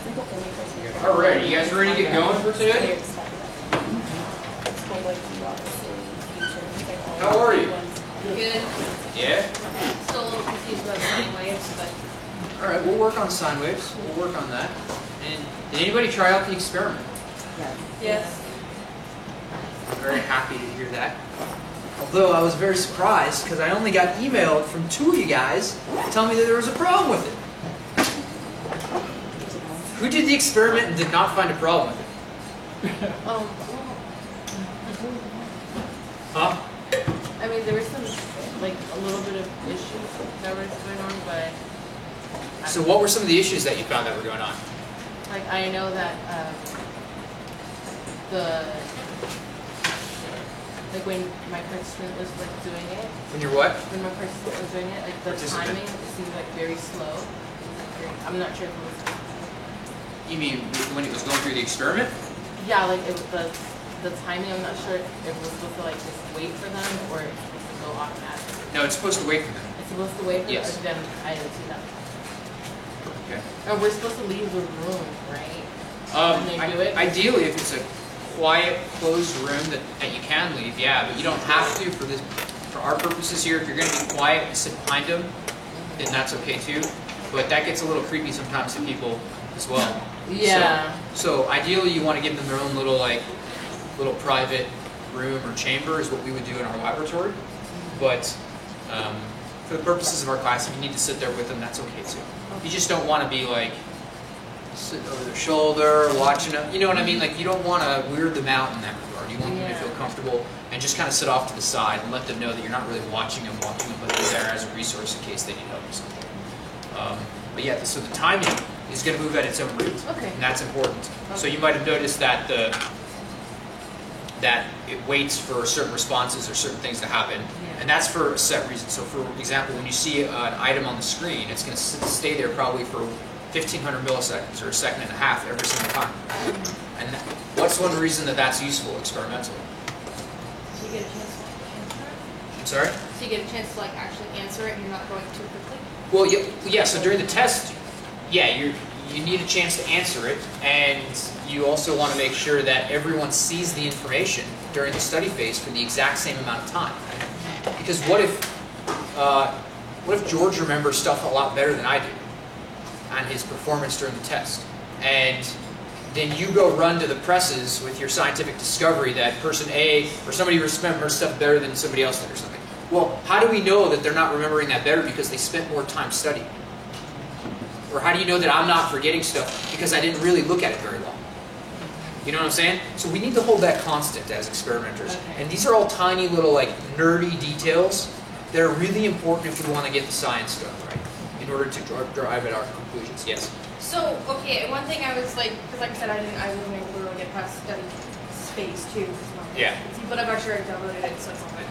Alright, you guys ready to get going for today? How are you? Good. Yeah? Still a little confused about sine waves, but Alright, we'll work on sine waves. We'll work on that. And did anybody try out the experiment? yes. I'm very happy to hear that. Although I was very surprised because I only got emailed from 2 of you guys telling me that there was a problem with it. Who did the experiment and did not find a problem with it? Huh? I mean, there was some, like, a little bit of issues that were going on, but So what were some of the issues that you found that were going on? like I know that when my participant was like doing it, When you're what? when my participant was doing it, like the Participant. timing it seemed like very slow. I'm not sure if it was. You mean when it was going through the experiment? Yeah, like it was the timing. I'm not sure if it was supposed to like just wait for them or if it's supposed to go automatically. No, it's supposed to wait for them. It's supposed to wait for Yes. them. Then I didn't see that. Okay. Or we're supposed to leave the room, right? When they do it? Ideally, if it's a quiet, closed room that you can leave, yeah, but you don't have to for this. For our purposes here, if you're going to be quiet and sit behind them, then that's okay too. But that gets a little creepy sometimes to people as well. Yeah. So ideally, you want to give them their own little private room or chamber is what we would do in our laboratory. But for the purposes of our class, if you need to sit there with them, that's okay too. You just don't want to be like sitting over their shoulder, watching them. You know what I mean? Like you don't want to weird them out in that regard. You want them to feel comfortable and just kind of sit off to the side and let them know that you're not really watching them, but they're there as a resource in case they need help or something. But yeah, so the timing is going to move at its own rate, Okay. and that's important. So you might have noticed that that it waits for certain responses or certain things to happen, and that's for a set reason. So for example, when you see an item on the screen, it's going to stay there probably for 1,500 milliseconds or a second and a half every single time. And what's one reason that that's useful experimentally? So you get a chance to like answer it? I'm sorry? So you get a chance to like actually answer it and you're not going too quickly? Well, yeah, so during the test, yeah, you need a chance to answer it, and you also want to make sure that everyone sees the information during the study phase for the exact same amount of time. Because what if George remembers stuff a lot better than I do on his performance during the test, and then you go run to the presses with your scientific discovery that person A or somebody remembers stuff better than somebody else did or something. Well, how do we know that they're not remembering that better because they spent more time studying? Or how do you know that I'm not forgetting stuff because I didn't really look at it very long? You know what I'm saying? So we need to hold that constant as experimenters. Okay. And these are all tiny little like nerdy details that are really important if we want to get the science done right in order to drive at our conclusions. Yes? So, okay, one thing I was like, because like I said, I wasn't able to really get past study space too. Yeah. But I've actually already downloaded it, so it's all good.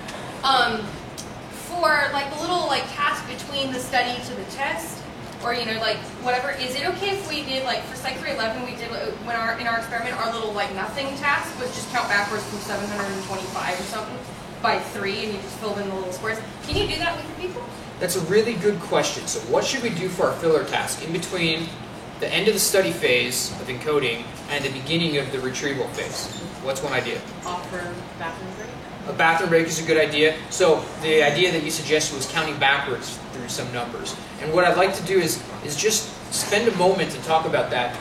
For like the little like task between the study to the test, or you know like whatever, is it okay if we did like for Psych 311 we did when in our experiment our little like nothing task was just count backwards from 725 or something by 3 and you just filled in the little squares. Can you do that with your people? That's a really good question. So what should we do for our filler task in between the end of the study phase of encoding and the beginning of the retrieval phase? What's one idea? Offer bathroom break. A bathroom break is a good idea. So the idea that you suggested was counting backwards through some numbers. And what I'd like to do is just spend a moment and talk about that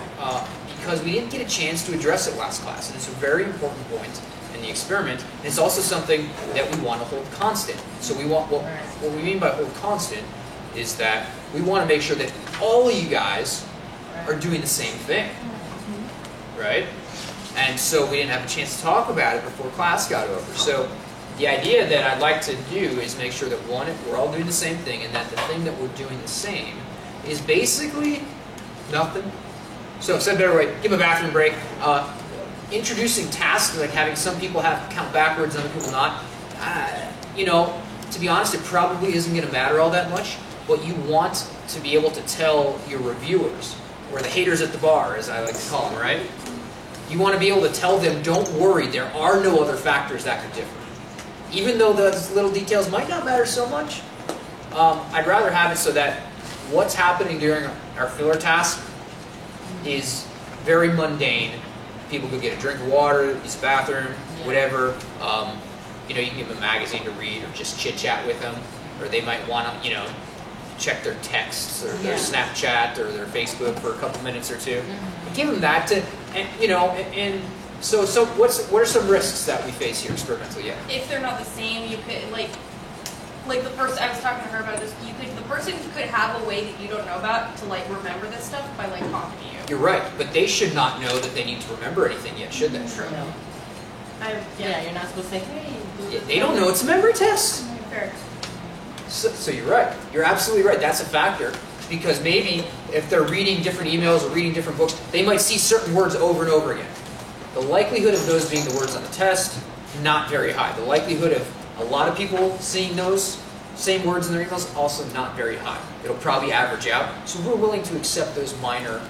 because we didn't get a chance to address it last class. And it's a very important point in the experiment. And it's also something that we want to hold constant. So we want what we mean by hold constant is that we want to make sure that all of you guys are doing the same thing. Right? And so we didn't have a chance to talk about it before class got over. So the idea that I'd like to do is make sure that one, we're all doing the same thing, and that the thing that we're doing the same is basically nothing. So said better way, give a bathroom break. Introducing tasks, like having some people have count backwards and other people not, you know, to be honest, it probably isn't going to matter all that much. But you want to be able to tell your reviewers, or the haters at the bar, as I like to call them, right? You want to be able to tell them, don't worry, there are no other factors that could differ. Even though those little details might not matter so much, I'd rather have it so that what's happening during our filler task is very mundane. People go get a drink of water, use the bathroom, whatever. You know, you can give them a magazine to read or just chit chat with them, or they might want to, you know, check their texts or their Snapchat or their Facebook for a couple minutes or two. Give them that to, and you know, and so what are some risks that we face here experimentally? Yeah. If they're not the same, you could like the person I was talking to her about this. The person could have a way that you don't know about to like remember this stuff by like copying you. You're right, but they should not know that they need to remember anything yet, should they? True. No. You're not supposed to say, hey. Yeah, they don't know it's a memory test. Fair. So you're right. You're absolutely right. That's a factor. Because maybe if they're reading different emails or reading different books, they might see certain words over and over again. The likelihood of those being the words on the test, not very high. The likelihood of a lot of people seeing those same words in their emails, also not very high. It'll probably average out. So we're willing to accept those minor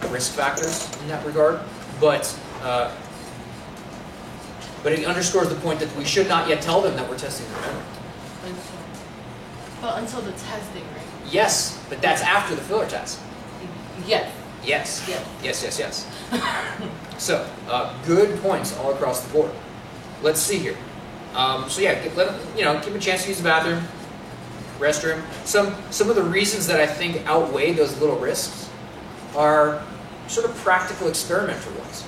risk factors in that regard. But it underscores the point that we should not yet tell them that we're testing their memory. But until the testing, right? Yes, but that's after the filler test. Yes. Yes. Yes. So, good points all across the board. Let's see here. So yeah, give them a chance to use the bathroom, restroom. Some of the reasons that I think outweigh those little risks are sort of practical experimental ones.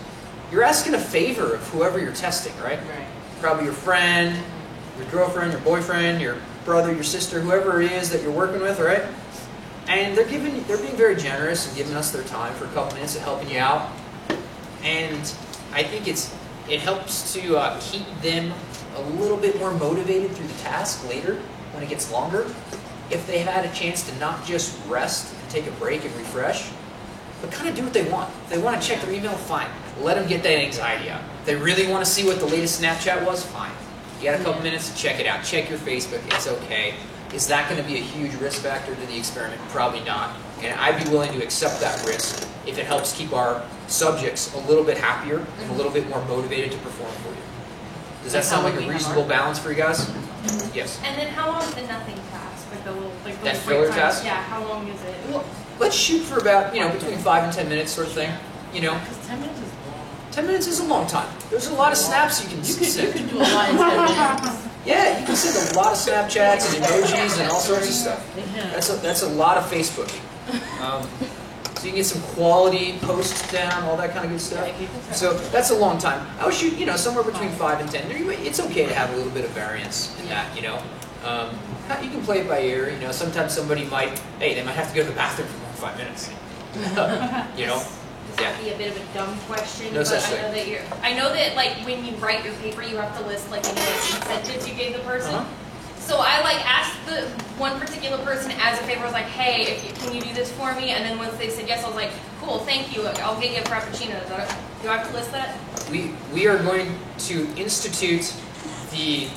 You're asking a favor of whoever you're testing, right? Right. Probably your friend, your girlfriend, your boyfriend, your brother, your sister, whoever it is that you're working with, right? And they're being very generous and giving us their time for a couple minutes of helping you out. And I think it helps to keep them a little bit more motivated through the task later when it gets longer. If they had a chance to not just rest and take a break and refresh, but kind of do what they want. If they want to check their email, fine. Let them get that anxiety out. If they really want to see what the latest Snapchat was, fine. You got a couple minutes to check it out. Check your Facebook. It's okay. Is that going to be a huge risk factor to the experiment? Probably not. And I'd be willing to accept that risk if it helps keep our subjects a little bit happier and a little bit more motivated to perform for you. Does that sound like a reasonable balance for you guys? Yes. And then how long is the nothing task? Like the little That break filler time? task? Yeah. How long is it? Well, let's shoot for about, between 5 and 10 minutes sort of thing. Because 10 minutes is long. 10 minutes is a long time. There's a lot of snaps you can You send. could do a lot in 10 minutes. Yeah, you can send a lot of Snapchats and emojis and all sorts of stuff. Yeah. That's a lot of Facebooking. So you can get some quality posts down, all that kind of good stuff. So that's a long time. I would shoot, somewhere between 5 and 10. It's okay to have a little bit of variance in that, You can play it by ear. Sometimes somebody they might have to go to the bathroom for 5 minutes. This might be a bit of a dumb question, No but such I know that like when you write your paper, you have to list like any incentives you gave the person. So I asked the one particular person as a favor. I was like, hey, can you do this for me? And then once they said yes, I was like, cool, thank you. I'll get you a frappuccino. Do I have to list that? We are going to institute the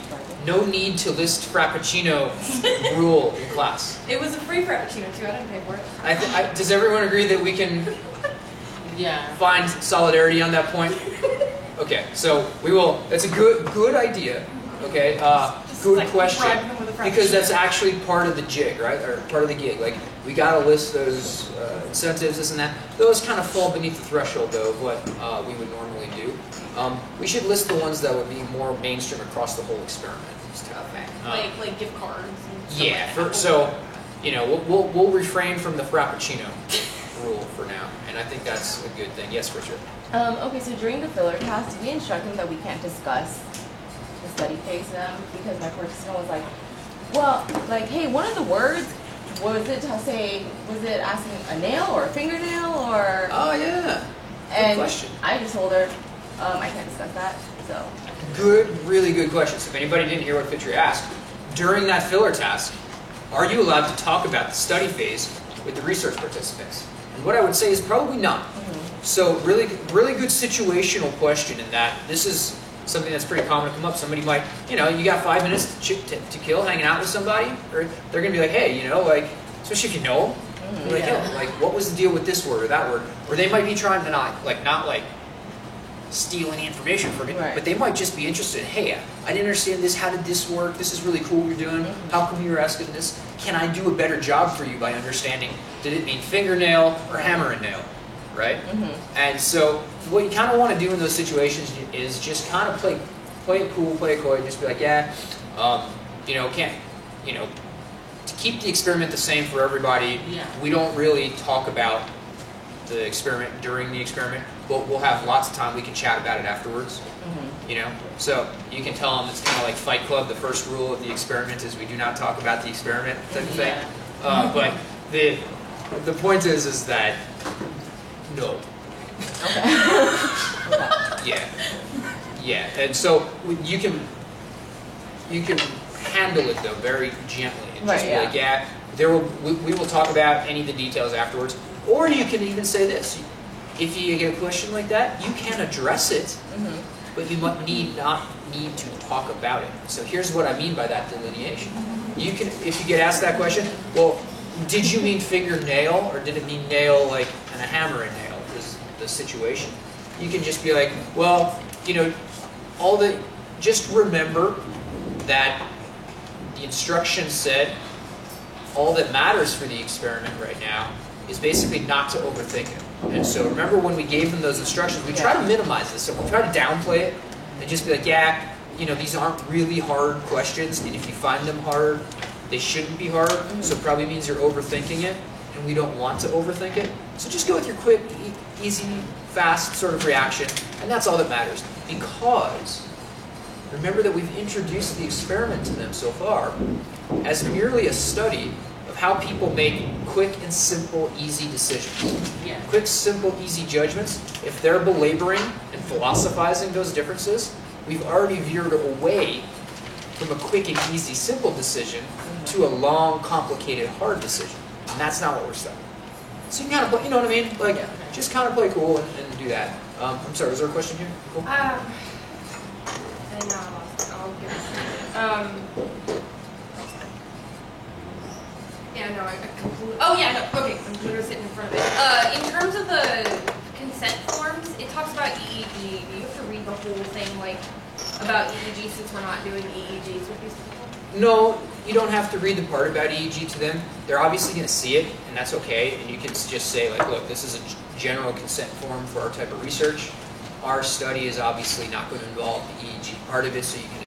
no need to list Frappuccino rule in class. It was a free frappuccino too. I didn't pay for it. Does everyone agree that we can find solidarity on that point? Okay, so we will. That's a good idea. Okay, good question. Because that's actually part of the jig, right? Or part of the gig. We got to list those incentives, this and that. Those kind of fall beneath the threshold, though, of what we would normally do. We should list the ones that would be more mainstream across the whole experiment. Okay. Like gift cards. And stuff Yeah. like that. So, we'll refrain from the Frappuccino rule for now, and I think that's a good thing. Yes, Richard. Okay, so during the filler task, we instruct them that we can't discuss the study phase to them because my participant was like, hey, one of the words, was it asking a nail or a fingernail or? Oh yeah. And question. I just told her, I can't discuss that, so. Really good question. So if anybody didn't hear what Fitri asked, during that filler task, are you allowed to talk about the study phase with the research participants? And what I would say is probably not. So really good situational question in that this is something that's pretty common to come up. Somebody might, you got 5 minutes to kill hanging out with somebody, or they're going to be like, hey, especially if you know them, they're like, what was the deal with this word or that word? Or they might be trying to not steal any information from it, Right. but they might just be interested. Hey, I didn't understand this. How did this work? This is really cool what you're doing. How come you were asking this? Can I do a better job for you by understanding? Did it mean fingernail or hammer and nail? right? Mm-hmm. And so what you kind of want to do in those situations is just kind of play it cool, play it coy, just be like, yeah, you know, to keep the experiment the same for everybody, Yeah. we don't really talk about the experiment during the experiment, but we'll have lots of time we can chat about it afterwards. Mm-hmm. You know, so you can tell them it's kind of like Fight Club. The first rule of the experiment is we do not talk about the experiment type of thing. Yeah. But the point is that no, Okay. yeah, and so you can handle it though very gently and just Right, be like, yeah, we will talk about any of the details afterwards. Or you can even say this: if you get a question like that, you can address it. Mm-hmm. But you not need to talk about it. So here's what I mean by that delineation. You can, if you get asked that question, well, did you mean fingernail or did it mean nail like and a hammer and nail is the situation? You can just be like, well, you know, just remember that the instructions said all that matters for the experiment right now is basically not to overthink it. And so remember when we gave them those instructions, we try to minimize this. So we try to downplay it and just be like, yeah, you know, these aren't really hard questions, and if you find them hard, they shouldn't be hard, so it probably means you're overthinking it, and we don't want to overthink it. So just go with your quick, easy, fast sort of reaction, and that's all that matters. Because remember that we've introduced the experiment to them so far as merely a study of how people make quick and simple, easy decisions. Yeah. Quick, simple, easy judgments. If they're belaboring and philosophizing those differences, we've already veered away from a quick and easy, simple decision to a long, complicated, hard decision. And that's not what we're studying. So you can kind of play, you know what I mean? Like, just kind of play cool and do that. I'm sorry, was there a question here? Cool. I know I lost it. I'll give it. Yeah, no, I completely. Oh yeah, no. Okay, I'm literally sitting in front of it. In terms of the consent forms, it talks about EEG. Do you have to read the whole thing, like about EEG, since we're not doing EEGs with these people? No, you don't have to read the part about EEG to them. They're obviously going to see it, and that's okay. And you can just say, like, look, this is a general consent form for our type of research. Our study is obviously not going to involve the EEG part of it, so you can